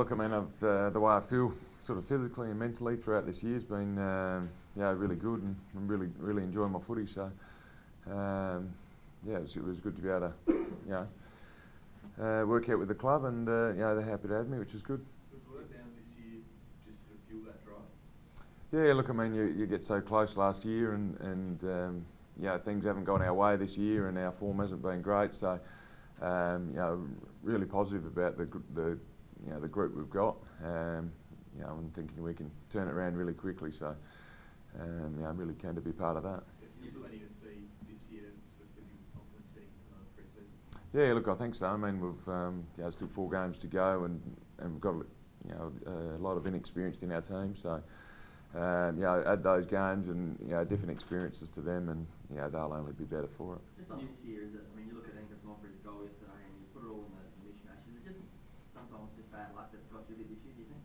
look, I mean, the way I feel sort of physically and mentally throughout this year has been really good, and I'm really enjoying my footy. So it was good to be able to work out with the club, and they're happy to have me, which is good. Was the letdown this year just sort of fuel that drive? Yeah, look, I mean, you get so close last year, and things haven't gone our way this year, and our form hasn't been great. So really positive about the group we've got. I'm thinking we can turn it around really quickly. So I'm really keen to be part of that. So you're planning to see this year sort of give you confidence heading to the pre-season? Yeah, look, I think so. I mean, we've still 4 games to go, and we've got a lot of inexperience in our team. So add those games and different experiences to them, and they'll only be better for it. Just on this year, you look at Angus Moffrey's goal yesterday, and you put it all in the mishmash. Is it just sometimes just bad luck that's got you a bit this year, do you think?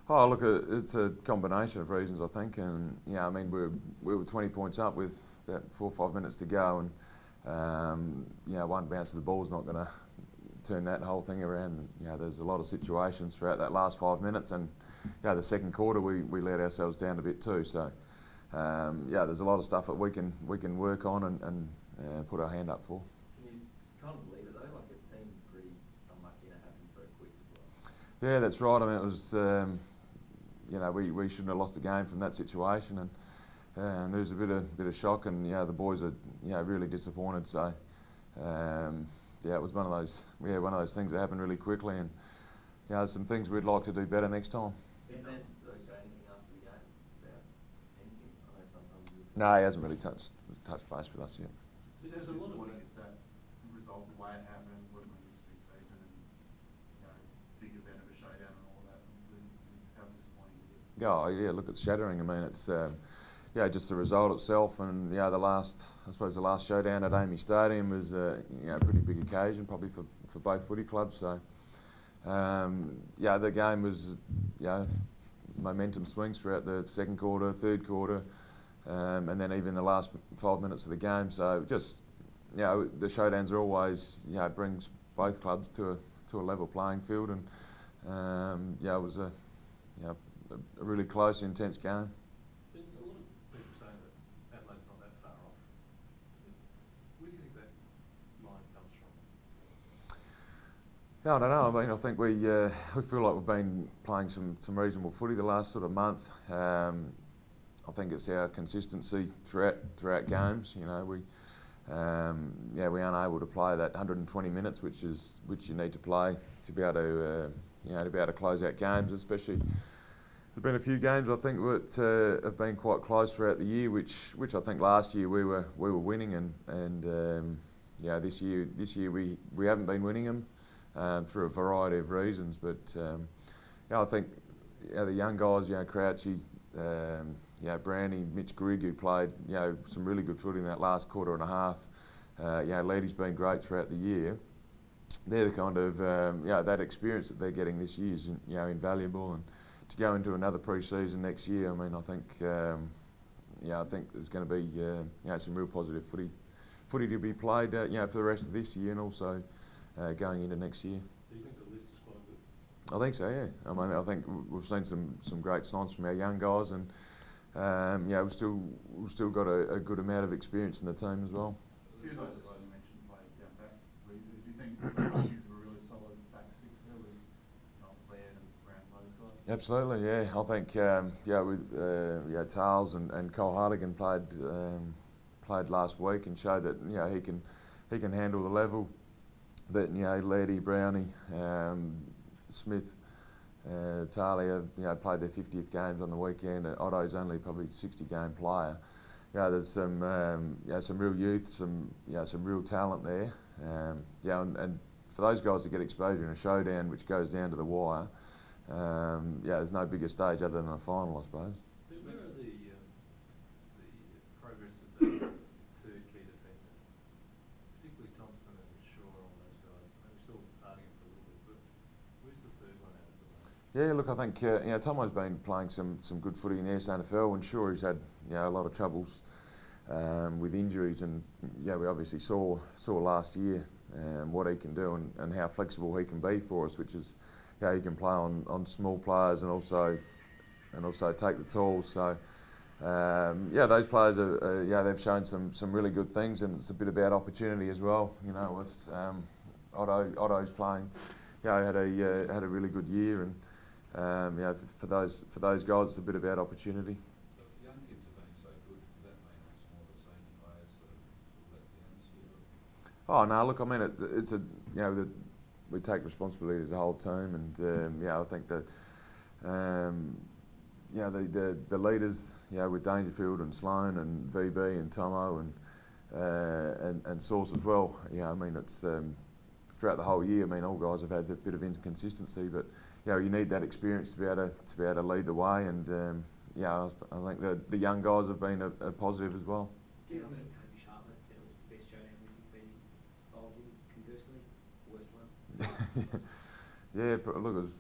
Oh, look, it's a combination of reasons, I think, and I mean, we were 20 points up with about 4 or 5 minutes to go, and one bounce of the ball's not going to turn that whole thing around. There's a lot of situations throughout that last 5 minutes, and the second quarter we let ourselves down a bit too. So there's a lot of stuff that we can work on and put our hand up for. Can you just kind of believe it though? Like, it seemed pretty unlucky to happen so quick as well. Yeah, that's right. I mean, it was we shouldn't have lost the game from that situation, and there was a bit of shock, and the boys are really disappointed. So it was one of those things that happened really quickly, and there's some things we'd like to do better next time. Vincent, do they say anything after the game about anything? I know sometimes No, he hasn't really touched base with us yet. There's a lot of things that result the way it happened, working on this big season, and big event of a showdown and all of that. How disappointing is it? Oh yeah, look, it's shattering. I mean, it's just the result itself, and the last showdown at Amy Stadium was a pretty big occasion, probably for both footy clubs. So the game was momentum swings throughout the second quarter, third quarter, and then even the last 5 minutes of the game. So just the showdowns are always brings both clubs to a level playing field, and it was a really close, intense game. There's a lot of people saying that Adelaide's not that far off. Where do you think that line comes from? I don't know. I mean, I think we feel like we've been playing some reasonable footy the last sort of month. I think it's our consistency throughout games. We aren't able to play that 120 minutes, which you need to play to be able to close out games. Especially, there's been a few games I think that have been quite close throughout the year, which I think last year we were winning, and this year we haven't been winning them for a variety of reasons. But I think the young guys, Crouchy, Brownie, Mitch Grigg, who played some really good footy in that last quarter and a half. Leedy's been great throughout the year. They're the kind of that experience that they're getting this year is invaluable, and to go into another pre-season next year, I mean, I think there's going to be some real positive footy to be played for the rest of this year, and also going into next year. Do you think the list is quite good? I think so, yeah. I mean, I think we've seen some great signs from our young guys, and we've still got a good amount of experience in the team as well. A few of those guys you mentioned played down back. Do you think the a really solid back six there with Laird and Brown and those guys? Absolutely, yeah. I think with Tales and Cole Hartigan played last week and showed that he can handle the level. But Lairdy, Brownie, Smith, Talia, played their 50th games on the weekend. Otto's only probably 60-game player. There's some real youth, some real talent there. And for those guys to get exposure in a showdown which goes down to the wire, there's no bigger stage other than a final, I suppose. Where are the progress of the third key defender, particularly Thompson and Shaw, all those guys? We're still arguing for a little bit, but where's the third one at the moment? Yeah, look, I think Tomo's been playing some good footy in the SANFL, and sure, he's had a lot of troubles with injuries, and we obviously saw last year what he can do and how flexible he can be for us, which is you can play on small players and also take the tools. So those players they've shown some really good things, and it's a bit about opportunity as well. You know, with Otto's playing, had a really good year, and for those guys, it's a bit about opportunity. So if the young kids have been so good, does that mean it's more the senior players that have let down this year? Oh no, look, I mean it's a we take responsibility as a whole team, and I think that the leaders, with Dangerfield and Sloan and VB and Tomo and Source as well. I mean it's throughout the whole year. I mean all guys have had a bit of inconsistency, but you need that experience to be able to lead the way, and I think the young guys have been a positive as well. Do you think Hamish Hartman said it was the best showdown he's been involved in, conversely, worst one? Yeah, but look, it was,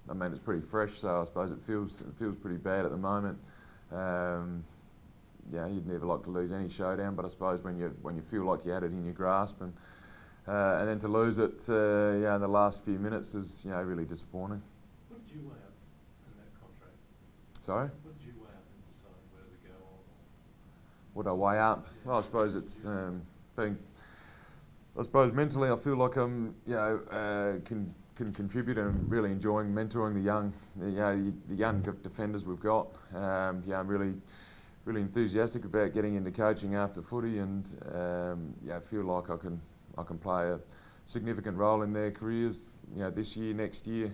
I mean, it's pretty fresh, so I suppose it feels pretty bad at the moment. You'd never like to lose any showdown, but I suppose when you feel like you had it in your grasp, and then to lose it, in the last few minutes is really disappointing. What did you weigh up in that contract? Sorry? What did you weigh up in deciding whether to go on? Would I weigh up? Well, I suppose it's I suppose mentally I feel like I'm can contribute, and I'm really enjoying mentoring the young defenders we've got. I'm really enthusiastic about getting into coaching after footy, and I feel like I can play a significant role in their careers. This year, next year.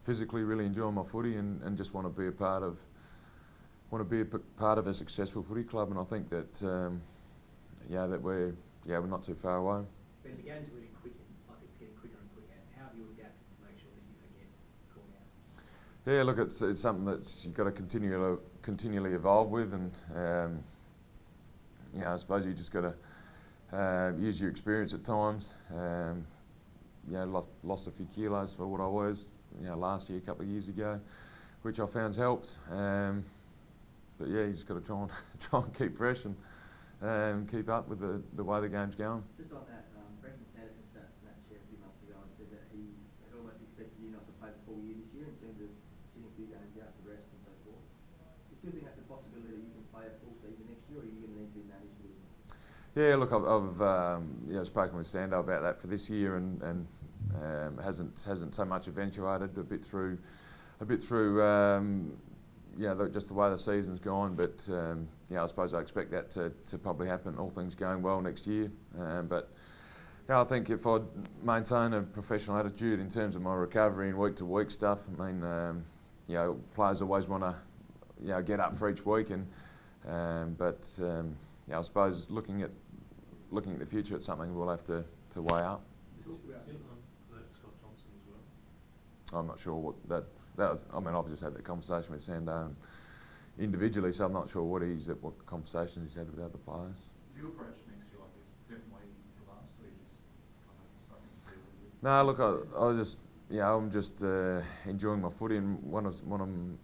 Physically, really enjoying my footy, and just want to be a part of a successful footy club. And I think that that we're not too far away. But the game's really quick, like it's getting quicker and quicker. How have you adapted to make sure that you don't get caught out? Yeah, look, it's something that's you've got to continually evolve with, and I suppose you just got to use your experience at times. Lost a few kilos for what I was, last year, a couple of years ago, which I found's helped. But you just got to try and keep fresh and keep up with the way the game's going. Just on that, Brendan Sanderson sat in that chair a few months ago and said that he had almost expected you not to play the full year this year in terms of sitting a few games out to rest and so forth. Do you still think that's a possibility that you can play a full season next year, or are you going to need to be managed with? Yeah, look, I've spoken with Sando about that for this year, and hasn't so much eventuated a bit through just the way the season's gone. But I suppose I expect that to probably happen, all things going well, next year. But I think if I maintain a professional attitude in terms of my recovery and week to week stuff, I mean, players always want to get up for each week, and I suppose looking at the future, it's something we'll have to weigh up. Scott Thompson as well? I'm not sure what that was. I mean, I've just had that conversation with Sando individually, so I'm not sure what conversations he's had with other players. Do you approach next year like it's definitely the last, or you just kind of starting to see what you do? No, look, I'm just enjoying my footy, and want to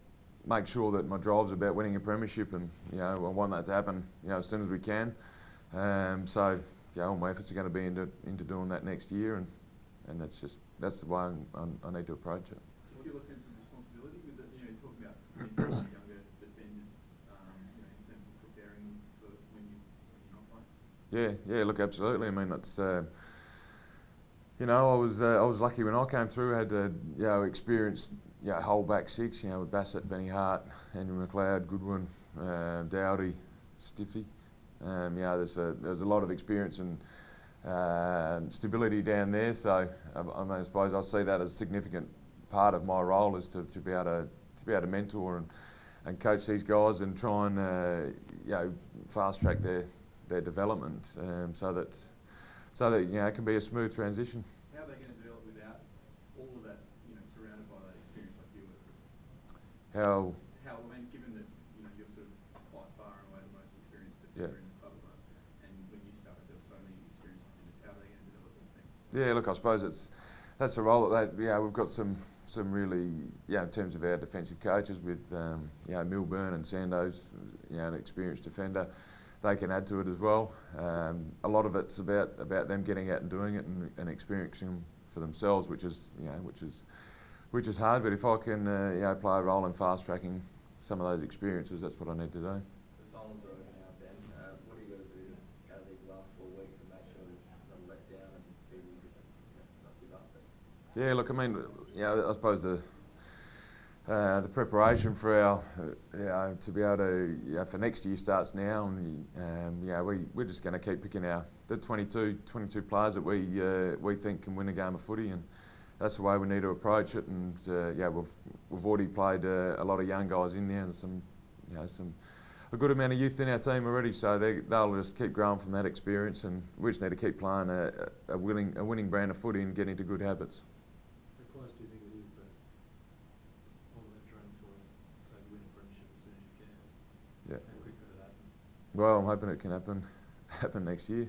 make sure that my drive's about winning a premiership, and I want that to happen as soon as we can. All my efforts are going to be into doing that next year, and that's the way I need to approach it. Do you feel a sense of responsibility with the, you're talking about mentoring younger defenders, in terms of preparing them for when you're not playing? Yeah, look, absolutely. I mean, it's I was lucky when I came through. I had experienced whole back six, with Bassett, Benny Hart, Henry McLeod, Goodwin, Dowdy, Stiffy. There's a lot of experience and stability down there. So I suppose I see that as a significant part of my role, is to be able to mentor and coach these guys, and try and fast track their development, so that it can be a smooth transition. How are they going to develop without all of that, surrounded by that experience like you were? How? I mean, given that you're sort of by far and away the most experienced defender in the club, and when you started there were so many experienced defenders, how are they going to develop in the team? Yeah, look, I suppose that's a role that we've got some really in terms of our defensive coaches with Milburn and Sandoz, an experienced defender. They can add to it as well. A lot of it's about them getting out and doing it, and experiencing for themselves, which is hard. But if I can play a role in fast tracking some of those experiences, that's what I need to do. The finals are over now, Ben. What are you going to do out of these last 4 weeks and make sure there's not a letdown and people just not give up? Yeah, look, I mean, I suppose the preparation for our, to be able to, for next year starts now, and we're just going to keep picking the 22 players that we think can win a game of footy, and that's the way we need to approach it. And we've already played a lot of young guys in there, and a good amount of youth in our team already, so they'll just keep growing from that experience, and we just need to keep playing a winning brand of footy and getting into good habits. How close do you think it is that all of that training for, say, win a premiership as soon as you can? Yeah. How quick could it happen? Well, I'm hoping it can happen next year.